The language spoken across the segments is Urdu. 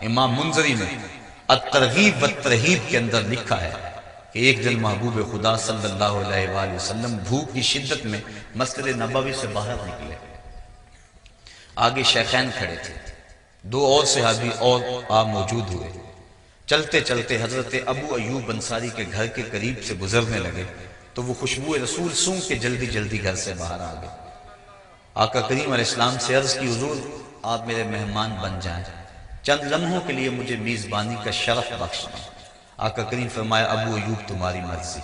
امام منذری نے الترغیب والترہیب کے اندر لکھا ہے کہ ایک دن محبوب خدا صلی اللہ علیہ وآلہ وسلم بھوک کی شدت میں مسجد نبوی سے باہر نکلے، آگے شیخین کھڑے تھے، دو اور صحابی اور آپ موجود ہوئے، چلتے چلتے حضرت ابو ایوب انصاری کے گھر کے قریب سے گزرنے لگے تو وہ خوشبو رسول سونگ کے جلدی جلدی گھر سے باہر آ گئے۔ آقا کریم علیہ السلام سے عرض کی حضور آپ میرے مہمان بن جائیں، چند لمحوں کے لیے مجھے میزبانی کا شرف بخش دیں۔ آقا کریم فرمایا ابو ایوب تمہاری مرضی۔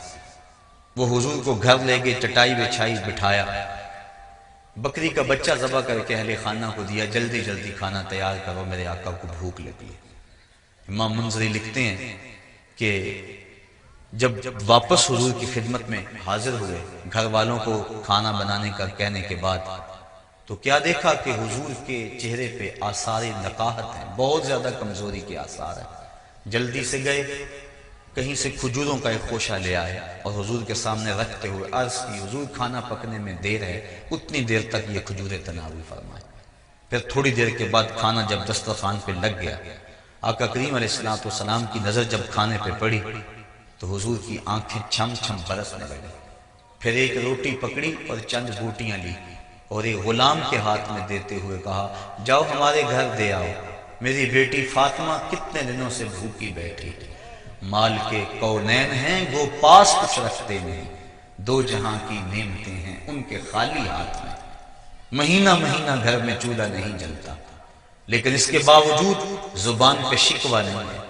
وہ حضور کو گھر لے گئے، چٹائی بچھائی، بٹھایا، بکری کا بچہ ذبح کر کے اہل خانہ کو دیا، جلدی جلدی کھانا تیار کرو، میرے آقا کو بھوک لگی ہے۔ امام منذری لکھتے ہیں کہ جب واپس حضور کی خدمت میں حاضر ہوئے، گھر والوں کو کھانا بنانے کا کہنے کے بعد، تو کیا دیکھا کہ حضور کے چہرے پہ آثار نقاہت ہیں، بہت زیادہ کمزوری کے آثار ہیں۔ جلدی سے گئے، کہیں سے کھجوروں کا ایک خوشہ لے آئے اور حضور کے سامنے رکھتے ہوئے عرض کی حضور کھانا پکنے میں دیر ہے، اتنی دیر تک یہ کھجوریں تناول فرمائیں۔ پھر تھوڑی دیر کے بعد کھانا جب دسترخوان پہ لگ گیا، آقا کریم علیہ السلام کی نظر جب کھانے پہ پڑی تو حضور کی آنکھیں چھم چھم برسنے لگی۔ پھر ایک روٹی پکڑی اور چند بوٹیاں لی اور ایک غلام کے ہاتھ میں دیتے ہوئے کہا جاؤ ہمارے گھر دے آؤ، میری بیٹی فاطمہ کتنے دنوں سے بھوکی بیٹھی، مال کے کونین ہیں وہ پاس کچھ رکھتے نہیں، دو جہاں کی نعمتیں ہیں ان کے خالی ہاتھ میں، مہینہ مہینہ گھر میں چولہا نہیں جلتا، لیکن اس کے باوجود زبان پہ شکوہ نہیں ہے۔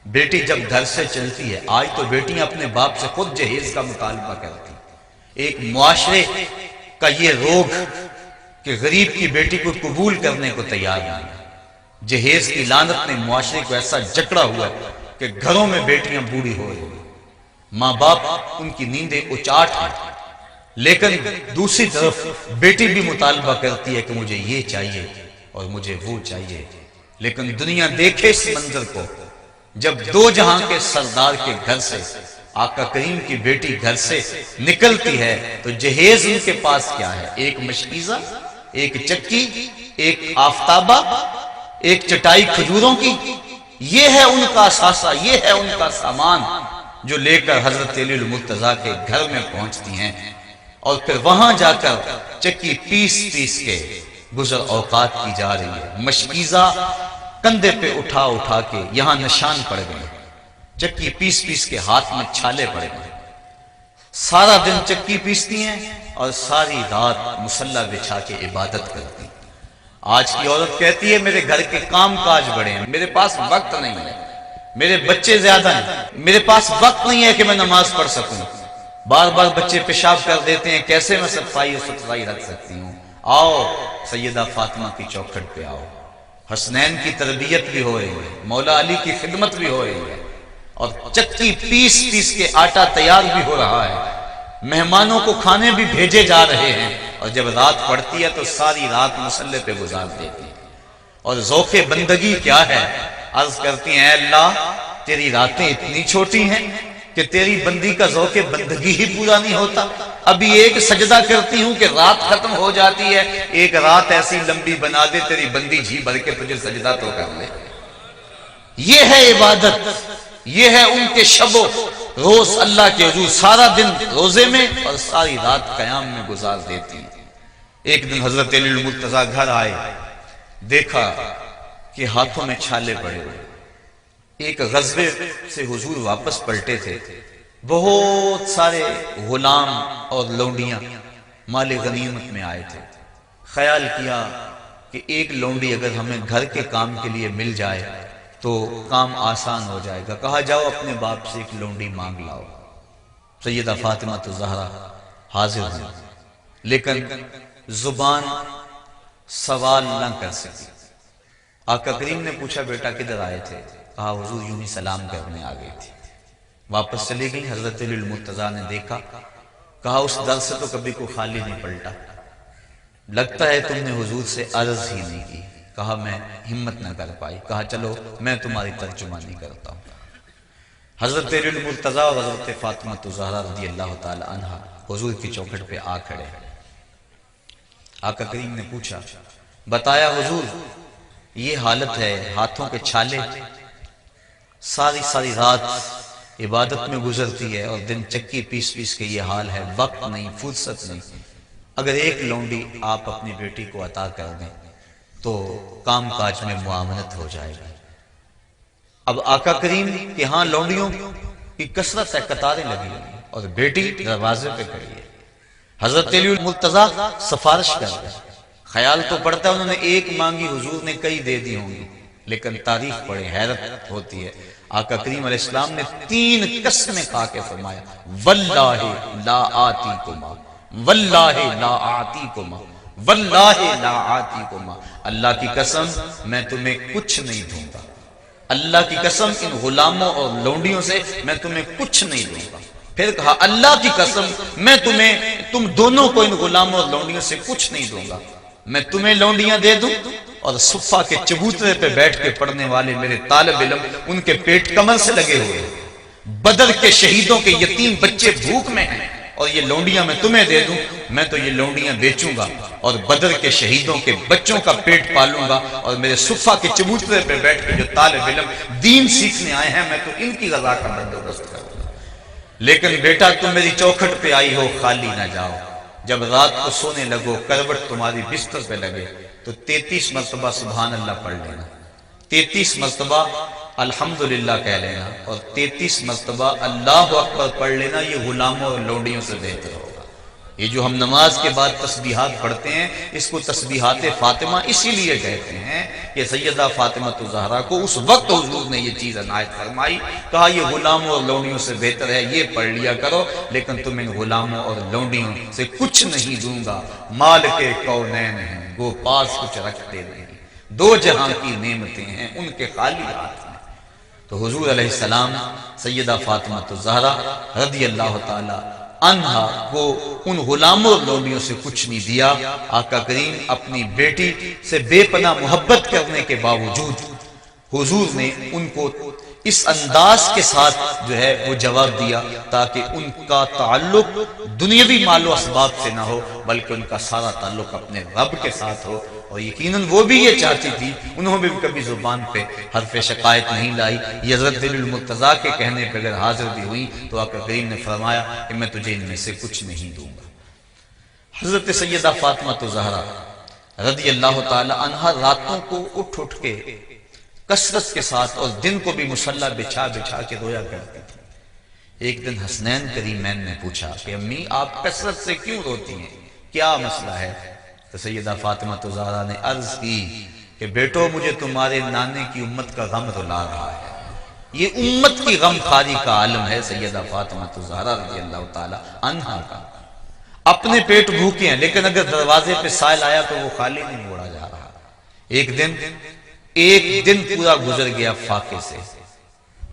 بیٹی جب گھر سے چلتی ہے، آج تو بیٹیاں اپنے باپ سے خود جہیز کا مطالبہ کرتی، ایک معاشرے کا یہ روگ کہ غریب کی بیٹی کو قبول کرنے کو تیار نہیں، جہیز کی لعنت نے معاشرے کو ایسا جکڑا ہوا ہے کہ گھروں میں بیٹیاں بوڑھی ہو رہی ہیں، ماں باپ ان کی نیندیں اچاٹ ہیں، لیکن دوسری طرف بیٹی بھی مطالبہ کرتی ہے کہ مجھے یہ چاہیے اور مجھے وہ چاہیے۔ لیکن دنیا دیکھے اس منظر کو، جب دو جہاں کے سردار کے گھر سے آقا کریم کی بیٹی گھر سے نکلتی ہے تو جہیز ان کے پاس کیا ہے؟ ایک مشکیزہ، ایک چکی، ایک آفتابہ، ایک چٹائی کھجوروں کی، یہ ہے ان کا اثاثہ، یہ ہے ان کا سامان جو لے کر حضرت علی المرتضیٰ کے گھر میں پہنچتی ہیں، اور پھر وہاں جا کر چکی پیس پیس کے گزر اوقات کی جا رہی ہے۔ مشکیزہ کندھے پہ اٹھا اٹھا کے یہاں نشان پڑ گئے، چکی پیس پیس کے ہاتھ میں چھالے پڑ گئے، سارا دن چکی پیستی ہیں اور ساری رات مصلی بچھا کے عبادت کرتی ہیں۔ آج کی عورت کہتی ہے میرے گھر کے کام کاج بڑے ہیں، میرے پاس وقت نہیں ہے، میرے بچے زیادہ ہیں، میرے پاس وقت نہیں ہے کہ میں نماز پڑھ سکوں، بار بار بچے پیشاب کر دیتے ہیں، کیسے میں صفائی و ستھرائی رکھ سکتی ہوں؟ آؤ سیدہ فاطمہ کی چوکھٹ پہ آؤ، حسنین کی تربیت بھی ہو رہی ہے، مولا علی کی خدمت بھی ہو رہی ہے، اور چکی پیس پیس کے آٹا تیار بھی ہو رہا ہے، مہمانوں کو کھانے بھی بھیجے جا رہے ہیں، اور جب رات پڑتی ہے تو ساری رات مصلی پہ گزار دیتی ہیں۔ اور ذوق بندگی کیا ہے؟ عرض کرتی ہیں اے اللہ تیری راتیں اتنی چھوٹی ہیں کہ تیری بندی کا ذوق بندگی ہی پورا نہیں ہوتا، ابھی ایک سجدہ کرتی ہوں کہ رات ختم ہو جاتی ہے، ایک رات ایسی لمبی بنا دے تیری بندی جی بھر کے تجھے سجدہ تو کر لے۔ یہ ہے عبادت، یہ ہے ان کے شب و روز اللہ کے حضور، سارا دن روزے میں اور ساری رات قیام میں گزار دیتی ہیں۔ ایک دن حضرت علی المرتضیٰ گھر آئے، دیکھا کہ ہاتھوں میں چھالے پڑے ہوئے، ایک غزوے سے حضور واپس پلٹے تھے، بہت سارے غلام اور لونڈیاں مال غنیمت میں آئے تھے، خیال کیا کہ ایک لونڈی اگر ہمیں گھر کے کام کے لیے مل جائے تو کام آسان ہو جائے گا، کہا جاؤ اپنے باپ سے ایک لونڈی مانگ لاؤ۔ سیدہ فاطمہ الزہرا حاضر ہیں، لیکن زبان سوال نہ کر سکی۔ آقا کریم نے پوچھا بیٹا کدھر آئے تھے؟ کہا حضور یوں ہی سلام کرنے آ گئی تھی، واپس چلی گئی۔ حضرت علی المرتضیٰ نے دیکھا، کہا اس در سے تو کبھی کوئی خالی نہیں پلٹا، لگتا ہے تم نے حضور سے عرض ہی نہیں کی۔ کہا میں ہمت نہ کر پائی، کہا چلو میں تمہاری ترجمانی کرتا ہوں۔ حضرت علی المرتضیٰ اور حضرت فاطمہ الزہرا رضی اللہ تعالی عنہ حضور کی چوکھٹ پہ آ کھڑے۔ آقا کریم نے پوچھا، بتایا حضور یہ حالت ہے، ہاتھوں کے چھالے، ساری ساری رات عبادت میں گزرتی ہے اور دن چکی پیس پیس کے یہ حال ہے، وقت نہیں، فرصت نہیں۔ اگر ایک لونڈی آپ اپنی بیٹی کو عطا کر دیں تو کام کاج میں معاونت ہو جائے گی۔ اب آقا کریم کے ہاں لونڈیوں کی کثرت ہے، قطاریں لگی ہوئی ہیں اور بیٹی دروازے پہ کھڑی ہے۔ حضرت علی المرتضیٰ سفارش کر رہے ہیں، خیال تو پڑتا ہے انہوں نے ایک مانگی، حضور نے کئی دے دی ہوں گی، لیکن تاریخ پڑھے حیرت ہوتی ہے۔ آقا کریم علیہ السلام نے 3 قسمیں کھا کے فرمایا، واللہ لا آتیکما، واللہ لا آتیکما، واللہ لا آتیکما، اللہ کی قسم میں تمہیں کچھ نہیں دوں گا، اللہ کی قسم ان غلاموں اور لونڈیوں سے میں تمہیں کچھ نہیں دوں گا۔ پھر کہا اللہ کی قسم میں تم دونوں کو ان غلاموں اور لونڈیوں سے کچھ نہیں دوں گا، میں تمہیں لونڈیاں دے دوں اور صفہ کے چبوترے پہ بیٹھ کے پڑھنے والے میرے طالب علم ان کے پیٹ کمر سے لگے ہوئے ہیں، بدر کے شہیدوں کے یتیم بچے بھوک میں ہیں اور یہ لونڈیاں میں تمہیں دے دوں، میں تو یہ لونڈیاں بیچوں گا اور بدر کے شہیدوں کے بچوں کا پیٹ پالوں گا، اور میرے صفہ کے چبوترے پہ بیٹھ کے جو طالب علم دین سیکھنے آئے ہیں میں تو ان کی غذا کا بندوبست کروں گا۔ لیکن بیٹا تم میری چوکھٹ پہ آئی ہو، خالی نہ جاؤ، جب رات کو سونے لگو کروٹ تمہاری بستر پہ لگے تو 33 مرتبہ سبحان اللہ پڑھ لینا، 33 مرتبہ الحمدللہ کہہ لینا اور 33 مرتبہ اللہ اکبر پڑھ لینا، یہ غلاموں اور لونڈیوں سے بہتر ہوگا۔ یہ جو ہم نماز کے بعد تسبیحات پڑھتے ہیں اس کو تسبیحات فاطمہ اسی لیے کہتے ہیں کہ سیدہ فاطمہ الزہرا کو اس وقت حضور نے یہ چیز عنایت فرمائی، کہا یہ غلاموں اور لونڈیوں سے بہتر ہے، یہ پڑھ لیا کرو، لیکن تم ان غلاموں اور لونڈیوں سے کچھ نہیں دوں گا، مال کے کونین ہیں وہ پاس کچھ رکھتے نہیں، 2 جہاں کی نعمتیں ہیں ان کے خالی ہاتھ میں۔ تو حضور علیہ السلام سیدہ فاطمہ الزہرا رضی اللہ تعالی عنہا کو ان غلاموں اور لونڈیوں سے کچھ نہیں دیا۔ آقا کریم اپنی بیٹی سے بے پناہ محبت کرنے کے باوجود حضور نے ان کو اس انداز کے ساتھ جو ہے وہ جواب دیا تاکہ ان کا تعلق دنیاوی مال و اسباب سے نہ ہو بلکہ ان کا سارا تعلق اپنے رب کے ساتھ ہو، اور یقیناً وہ بھی یہ چاہتی تھی، انہوں نے بھی کبھی زبان پہ حرف شکایت نہیں لائی۔ یہ حضرت علی المرتضیٰ کے کہنے پہ اگر حاضر بھی ہوئی تو آقا کریم نے فرمایا کہ میں تجھے ان میں سے کچھ نہیں دوں گا۔ حضرت سیدہ فاطمہ الزہرا رضی اللہ تعالی عنہا راتوں کو اٹھ اٹھ کے کثرت کے ساتھ اور دن کو بھی مصلی بچھا بچھا کے رویا کرتی تھی۔ ایک دن حسنین کریمین نے پوچھا کہ امی آپ کثرت سے کیوں روتی ہیں، کیا مسئلہ ہے؟ تو سیدہ فاطمہ الزہرا نے عرض کی کہ بیٹو مجھے تمہارے نانے کی امت کا غم رلا رہا ہے، یہ امت کی غم خاری کا عالم ہے سیدہ فاطمہ الزہرا رضی اللہ تعالی عنہا کا۔ اپنے پیٹ بھوکے ہیں لیکن اگر دروازے پہ سائل آیا تو وہ خالی نہیں موڑا جا رہا۔ ایک دن پورا گزر گیا فاقے سے،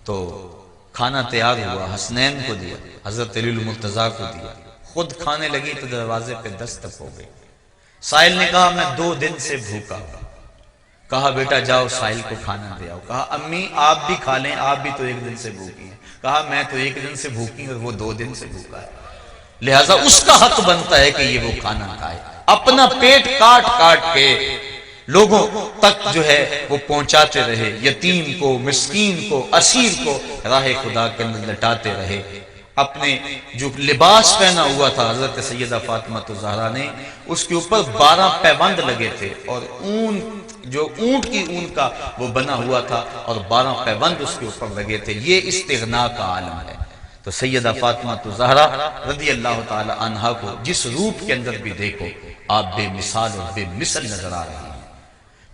تو کھانا تیار ہوا، حسنین کو دیا، حضرت علی المرتضیٰ کو دیا، خود کھانے لگی تو دروازے پہ دستک ہو گئی۔ سائل نے کہا میں 2 دن سے بھوکا ہوں۔ کہا بیٹا جاؤ سائل کو کھانا دے آؤ۔ کہا امی آپ بھی کھا لیں، آپ بھی تو 1 دن سے بھوکی ہیں۔ کہا میں تو 1 دن سے بھوکی اور وہ 2 دن سے بھوکا ہے، لہٰذا اس کا حق بنتا ہے کہ یہ وہ کھانا کھائے۔ اپنا پیٹ کاٹ کاٹ کے لوگوں تک جو ہے وہ پہنچاتے رہے، یتیم کو، مسکین کو، اسیر کو راہ خدا کے اندر لٹاتے رہے۔ اپنے جو لباس پہنا ہوا تھا حضرت سیدہ فاطمہ الزہرا نے، اس کے اوپر 12 پیبند لگے تھے اور جو اونٹ کی اون کا وہ بنا ہوا تھا اور 12 پیبند اس کے اوپر لگے تھے۔ یہ استغنا کا عالم ہے۔ تو سیدہ فاطمہ الزہرا رضی اللہ تعالی عنہا کو جس روپ کے اندر بھی دیکھو آپ بے مثال اور بے مثل نظر آ رہی ہیں۔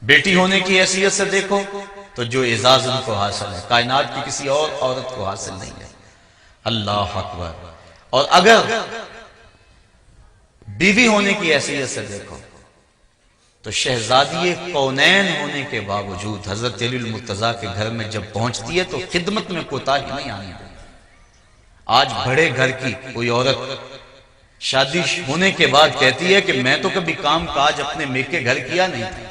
بیٹی ہونے کی حیثیت سے دیکھو تو جو اعزاز ان کو حاصل ہے کائنات کی کسی اور عورت کو حاصل نہیں ہے۔ اللہ اکبر۔ اور اگر بیوی ہونے کی حیثیت سے دیکھو تو شہزادی کونین ہونے کے باوجود حضرت علی المرتضیٰ کے گھر میں جب پہنچتی ہے تو خدمت میں کوتاہی نہیں آنی ہے۔ آج بڑے گھر کی کوئی عورت شادی ہونے کے بعد کہتی ہے کہ میں تو کبھی کام کاج اپنے میکے گھر کیا نہیں تھا،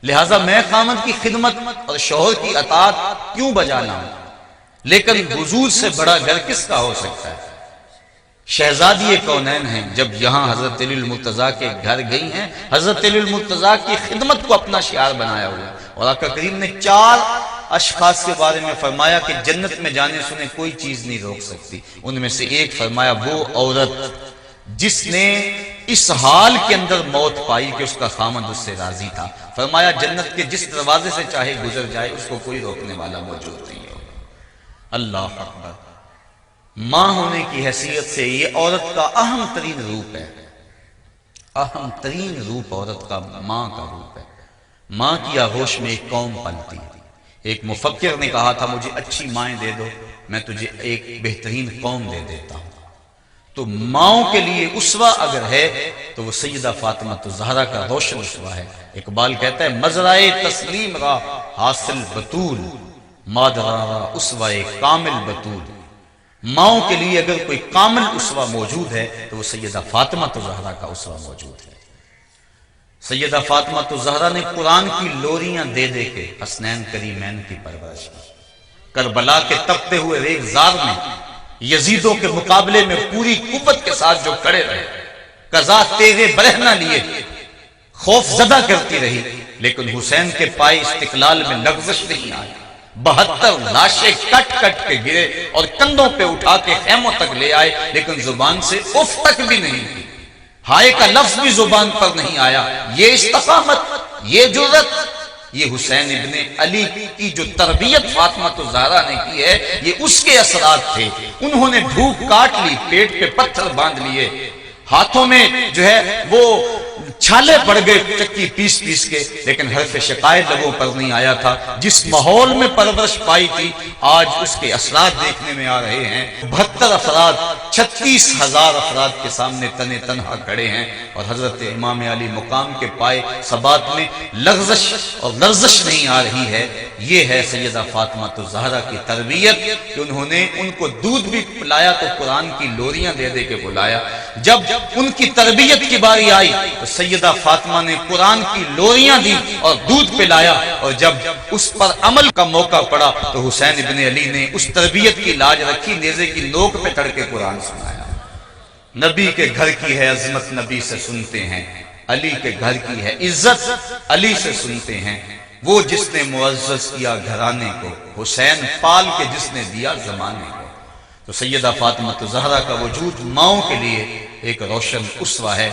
لہٰذا میں خامد کی خدمت اور شوہر کی اطاعت کیوں بجا لاؤں؟ لیکن حضور سے بڑا گھر کس کا ہو سکتا ہے؟ شہزادی کونین ہیں، جب یہاں حضرت علی المرتضیٰ کے گھر گئی ہیں، حضرت علی المرتضیٰ کی خدمت کو اپنا شعار بنایا ہوا ہے۔ اور آقا کریم نے 4 اشخاص کے بارے میں فرمایا کہ جنت میں جانے سنے کوئی چیز نہیں روک سکتی، ان میں سے ایک فرمایا وہ عورت جس نے اس حال کے اندر موت پائی کہ اس کا خامند اس سے راضی تھا، فرمایا جنت کے جس دروازے سے چاہے گزر جائے اس کو کوئی روکنے والا موجود نہیں ہوگا۔ اللہ اکبر۔ ماں ہونے کی حیثیت سے یہ عورت کا اہم ترین روپ ہے، اہم ترین روپ عورت کا ماں کا روپ ہے۔ ماں کی آغوش میں ایک قوم پلتی ہے۔ ایک مفکر نے کہا تھا مجھے اچھی مائیں دے دو، میں تجھے ایک بہترین قوم دے دیتا ہوں۔ تو ماؤں کے لیے اسوہ اگر ہے تو وہ سیدہ فاطمہ الزہرا کا روشن اسوہ ہے۔ اقبال کہتا ہے مزرعے تسلیم را حاصل بطول، مادرا را اسوہ کامل بطول۔ ماؤں کے لیے اگر کوئی کامل اسوہ موجود ہے تو وہ سیدہ فاطمہ الزہرا کا اسوہ موجود ہے۔ سیدہ فاطمہ الزہرا نے قرآن کی لوریاں دے دے کے حسنین کریمین کی پرورش کی۔ کربلا کے تپتے ہوئے ریگزار میں یزیدوں کے مقابلے میں پوری قوت کے ساتھ جو کھڑے رہے، قضا تیغے برہنہ لیے خوف زدہ کرتی رہی، لیکن حسین کے پائے استقلال میں لغزش نہیں آئی۔ 72 لاشیں کٹ کٹ کے گرے اور کندھوں پہ اٹھا کے خیموں تک لے آئے، لیکن زبان سے اف تک بھی نہیں کی، ہائے کا لفظ بھی زبان پر نہیں آیا۔ یہ استقامت، یہ جرأت، یہ حسین ابن علی کی جو تربیت فاطمہ الزہرا نے کی ہے، یہ اس کے اثرات تھے۔ انہوں نے بھوک کاٹ لی، پیٹ پہ پتھر باندھ لیے، ہاتھوں میں جو ہے وہ چھالے پڑ گئے چکی پیس پیس کے، لیکن حرف شکایت لبوں پر نہیں آیا تھا۔ جس ماحول میں پرورش پائی تھی آج اس کے اثرات دیکھنے میں آ رہے ہیں۔ 72 افراد 36,000 افراد کے سامنے تنے تنہا کھڑے ہیں، اور حضرت امام علی مقام کے پائے ثبات میں لغزش اور لرزش نہیں آ رہی ہے۔ یہ ہے سیدہ فاطمہ الزہرا کی تربیت کہ انہوں نے ان کو دودھ بھی پلایا تو قرآن کی لوریاں دے دے کے بلایا۔ جب ان کی تربیت کی باری آئی تو سیدہ فاطمہ نے قرآن کی لوریاں دی اور دودھ پلایا، اور جب اس پر عمل کا موقع پڑا تو حسین ابن علی نے اس تربیت کی لاج رکھی، نیزے کی نوک پہ چڑھ کے قرآن سنایا۔ نبی کے گھر کی ہے عظمت نبی سے سنتے ہیں، علی کے گھر کی ہے عزت علی سے سنتے ہیں۔ وہ جس نے معزز کیا گھرانے کو، حسین پال کے جس نے دیا زمانے کو۔ تو سیدہ فاطمہ الزہرا کا وجود ماؤں کے لیے ایک روشن اسوہ ہے۔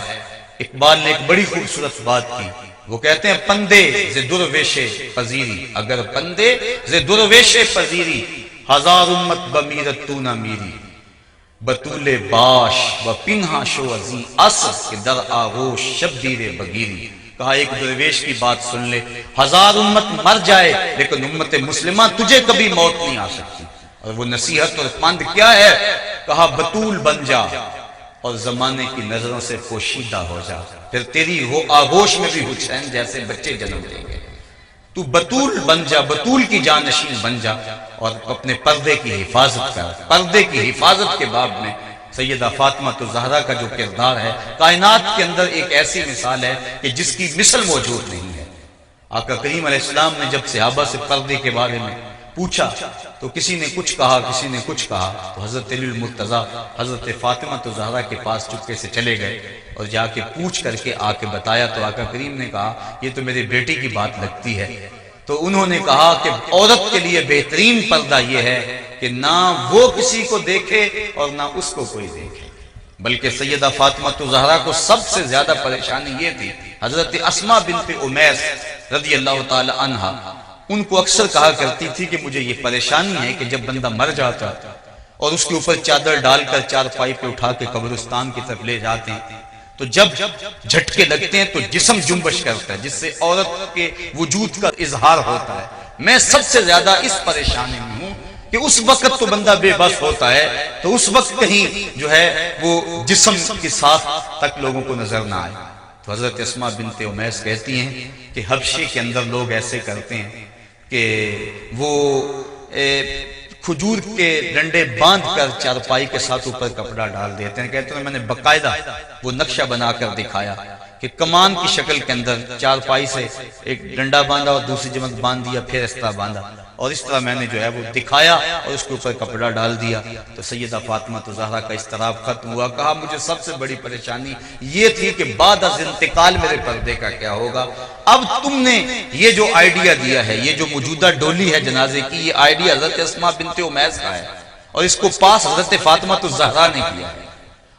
اقبال نے ایک بڑی خوبصورت بات کی، وہ کہتے ہیں پندے ز درویش پذیری، اگر پندے ز درویش پذیری، ہزار امت بمیرت تو نہ میری، بطول باش و پنہا شو عزی اصر کے در آغوش شبدیر بگیری۔ کہا ایک درویش کی بات سن لے، 1000 امت مر جائے لیکن امت مسلمہ تجھے کبھی موت نہیں آ سکتی۔ اور وہ نصیحت اور پند کیا ہے؟ کہا بطول بن جا اور زمانے کی نظروں سے پوشیدہ ہو جا، پھر تیری وہ آغوش میں بھی حسین جیسے بچے جنم دیں گے۔ تو بطول بن جا، بطول کی جانشین بن جا، اور اپنے پردے کی حفاظت کر۔ پردے کی حفاظت کے باب میں سیدہ فاطمہ الزہرا کا جو کردار ہے، کائنات کے اندر ایک ایسی مثال ہے کہ جس کی مثل موجود نہیں ہے۔ آقا کریم علیہ السلام نے جب صحابہ سے پردے کے بارے میں پوچھا تو کسی نے کچھ کہا، کسی نے کچھ کہا، تو حضرت علی المرتضیٰ حضرت فاطمہ الزہرا کے پاس چپکے سے چلے گئے اور جا کے پوچھ کر کے آ کے بتایا، تو آقا کریم نے کہا یہ تو میرے بیٹے کی بات لگتی ہے۔ تو انہوں نے کہا کہ عورت کے لیے بہترین پردہ یہ ہے کہ نہ وہ کسی کو دیکھے اور نہ اس کو کوئی دیکھے، بلکہ سیدہ فاطمہ الزہرا کو سب سے زیادہ پریشانی یہ تھی۔ حضرت اسماء بنت امیس رضی اللہ تعالی عنہا ان کو اکثر کہا کرتی تھی کہ مجھے یہ پریشانی ہے کہ جب بندہ مر جاتا اور اس کے اوپر چادر ڈال کر چارپائی پہ اٹھا کے قبرستان کی طرف لے جاتے ہیں تو جب جھٹکے لگتے ہیں تو جسم جنبش کرتا ہے، جس سے عورت کے وجود کا اظہار ہوتا ہے۔ میں سب سے زیادہ اس پریشانی میں ہوں کہ اس وقت تو بندہ بے بس ہوتا ہے تو اس وقت کہیں جو ہے وہ جسم کی ساخت تک لوگوں کو نظر نہ آئے۔ تو حضرت اسماء بنت امیس کہتی ہیں کہ حبشے کے اندر لوگ ایسے کرتے ہیں کہ وہ کھجور کے ڈنڈے باندھ کر چارپائی کے ساتھ اوپر کپڑا ڈال دیتے ہیں۔ کہتے ہیں میں نے باقاعدہ وہ نقشہ بنا کر دکھایا کہ کمان کی شکل کے اندر چارپائی سے ایک ڈنڈا باندھا اور دوسری جمع باندھ دیا، پھر اس طرح باندھا، اور اس طرح میں نے جو ہے وہ دکھایا اور اس کے اوپر کپڑا ڈال دیا تو سیدہ فاطمہ زہرا کا اضطراب ختم ہوا۔ کہا مجھے سب سے بڑی پریشانی یہ تھی کہ بعد از انتقال میرے پردے کا کیا ہوگا۔ اب تم نے یہ جو آئیڈیا دیا ہے، یہ جو موجودہ ڈولی ہے جنازے کی، یہ آئیڈیا حضرت اسماء بنت امیس کا ہے اور اس کو پاس حضرت فاطمہ زہرا نے کیا ہے،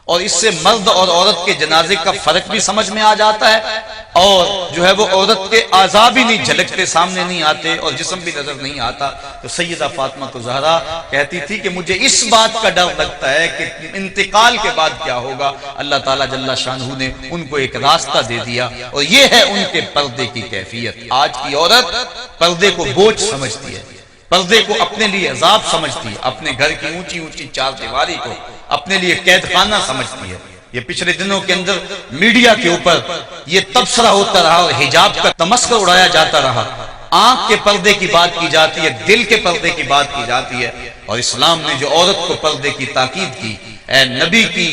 اور اس سے مرد اور عورت کے جنازے کا فرق بھی سمجھ میں آ جاتا ہے، اور جو ہے وہ عورت کے اعضاء بھی نہیں جھلکتے، سامنے نہیں آتے، اور جسم بھی نظر نہیں آتا۔ تو سیدہ فاطمہ زہرا کہتی تھی کہ مجھے اس بات کا ڈر لگتا ہے کہ انتقال کے بعد کیا ہوگا۔ اللہ تعالیٰ جل شانہ نے ان کو ایک راستہ دے دیا، اور یہ ہے ان کے پردے کی کیفیت۔ آج کی عورت پردے کو بوجھ سمجھتی ہے، پردے کو اپنے لیے عذاب سمجھتی ہے، اپنے گھر کی اونچی اونچی چار دیواری کو اپنے لیے قید خانہ سمجھتی ہے۔ یہ پچھلے دنوں کے اندر میڈیا کے اوپر یہ تبصرہ ہوتا رہا اور حجاب کا تمسخر اڑایا جاتا رہا۔ آنکھ کے پردے کی بات کی جاتی ہے، دل کے پردے کی بات کی جاتی ہے، اور اسلام نے جو عورت کو پردے کی تاکید کی، اے نبی کی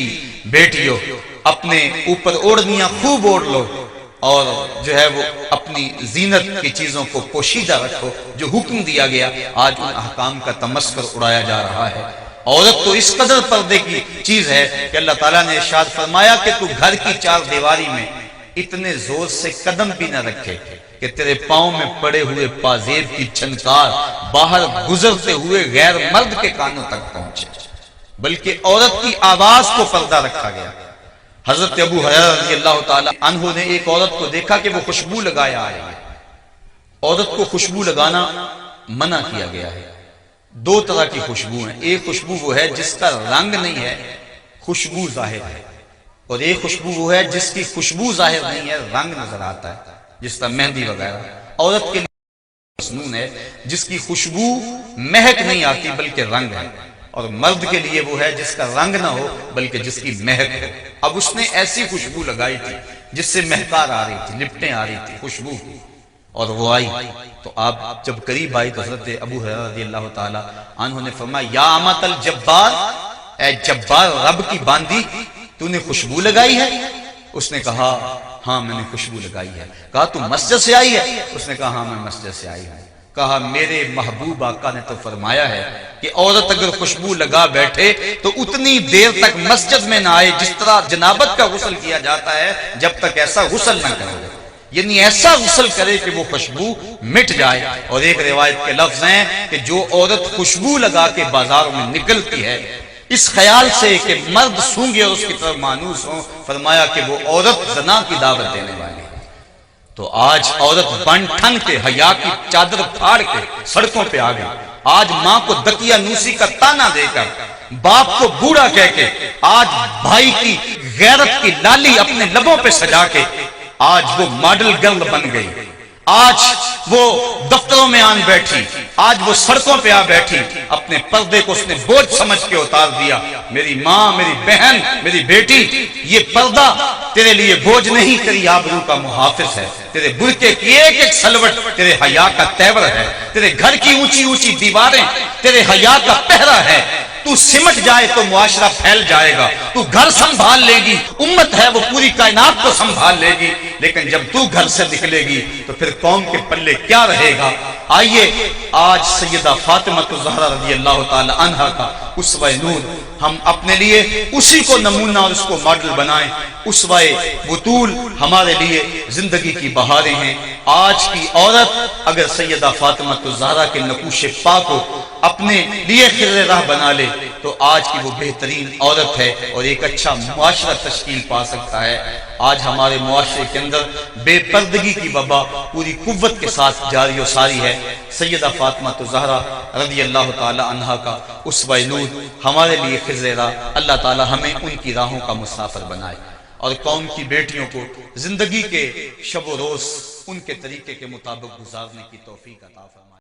بیٹیوں اپنے اوپر اوڑھنیاں خوب اوڑھ لو، اور جو ہے وہ اپنی زینت کی چیزوں کو پوشیدہ رکھو، جو حکم دیا گیا آج ان احکام کا تمسخر اڑایا جا رہا ہے۔ عورت تو اس قدر پردے کی چیز ہے کہ اللہ تعالیٰ نے ارشاد فرمایا کہ تو گھر کی چار دیواری میں اتنے زور سے قدم بھی نہ رکھے کہ تیرے پاؤں میں پڑے ہوئے پازیب کی چھنکار باہر گزرتے ہوئے غیر مرد کے کانوں تک پہنچے، بلکہ عورت کی آواز کو پردہ رکھا گیا۔ حضرت ابو ہریرہ رضی اللہ تعالی عنہ نے ایک عورت کو دیکھا کہ وہ خوشبو لگایا آ رہی ہے۔ عورت کو خوشبو لگانا منع کیا گیا ہے۔ دو طرح کی خوشبو ہیں، ایک خوشبو وہ ہے جس کا رنگ نہیں ہے، خوشبو ظاہر ہے، اور ایک خوشبو وہ ہے جس کی خوشبو ظاہر نہیں ہے، رنگ نظر آتا ہے، جس طرح مہندی وغیرہ۔ عورت کے لیے مسنون ہے جس کی خوشبو مہک نہیں آتی بلکہ رنگ ہے، اور مرد کے لیے وہ ہے جس کا رنگ نہ ہو بلکہ جس کی مہک ہو۔ اب اس نے ایسی خوشبو لگائی تھی جس سے مہکار آ رہی تھی، لپٹیں آ رہی تھی خوشبو، اور وہ آئی تو آپ جب قریب آئی تو حضرت ابو ہریرہ رضی اللہ تعالی عنہ نے فرمایا یا امۃ الجبار، اے جبار رب کی باندی، تو نے خوشبو لگائی ہے؟ اس نے کہا ہاں میں نے خوشبو لگائی ہے۔ کہا تو مسجد سے آئی ہے؟ اس نے کہا ہاں میں مسجد سے آئی ہوں۔ کہا میرے محبوب آقا نے تو فرمایا ہے کہ عورت اگر خوشبو لگا بیٹھے تو اتنی دیر تک مسجد میں نہ آئے جس طرح جنابت کا غسل کیا جاتا ہے، جب تک ایسا غسل نہ کرے، یعنی ایسا غسل کرے کہ وہ خوشبو مٹ جائے۔ اور ایک روایت کے لفظ ہیں کہ جو عورت خوشبو لگا کے بازاروں میں نکلتی ہے اس خیال سے کہ مرد سونگے اور اس کی طرف مانوس ہوں، فرمایا کہ وہ عورت زنا کی دعوت دینے والی ہے۔ تو آج عورت بن ٹھن کے حیا کی چادر پھاڑ کے سڑکوں پہ آ گئی۔ آج ماں کو دکیا نوسی کا تانا دے کر، باپ کو بوڑھا کہہ کے، آج بھائی کی غیرت کی لالی اپنے لبوں پہ سجا کے آج وہ ماڈل گرل بن گئی، آج وہ دفتروں میں آن بیٹھی، آج وہ سڑکوں پہ آ بیٹھی، اپنے پردے کو اس نے بوجھ سمجھ کے اتار دیا۔ میری ماں، میری بہن، میری بیٹی، یہ پردہ تیرے لیے بوجھ نہیں، تیری آبرو کا محافظ ہے، تیرے برقعے کی ایک ایک سلوٹ تیرے حیا کا تیور ہے، تیرے گھر کی اونچی اونچی دیواریں تیرے حیا کا پہرا ہے۔ تو سمٹ جائے تو معاشرہ پھیل جائے گا، تو گھر سنبھال لے گی، امت ہے وہ پوری کائنات کو سنبھال لے گی، لیکن جب تو گھر سے نکلے گی تو پھر قوم کے پلے کیا رہے گا۔ آئیے آج سیدہ فاطمہ زہرا رضی اللہ تعالی عنہا کا اسوہ نور ہم اپنے لیے اسی کو نمونہ اور اس کو ماڈل بنائیں۔ اسوہ بطول ہمارے لیے زندگی کی بہاریں ہیں۔ آج کی عورت اگر سیدہ فاطمہ زہرا کے نقوش پا کو اپنے لیے خضر راہ بنا لے تو آج کی وہ بہترین عورت ہے اور ایک اچھا معاشرہ تشکیل پا سکتا ہے۔ آج ہمارے معاشرے کے اندر بے پردگی کی وبا پوری قوت کے ساتھ جاری و ساری ہے۔ سیدہ فاطمہ زہرا رضی اللہ تعالی عنہا کا اسوہ نور ہمارے لیے خضر راہ، اللہ تعالی ہمیں ان کی راہوں کا مسافر بنائے اور قوم کی بیٹیوں کو زندگی کے شب و روز ان کے طریقے کے مطابق گزارنے کی توفیق عطا فرمائے۔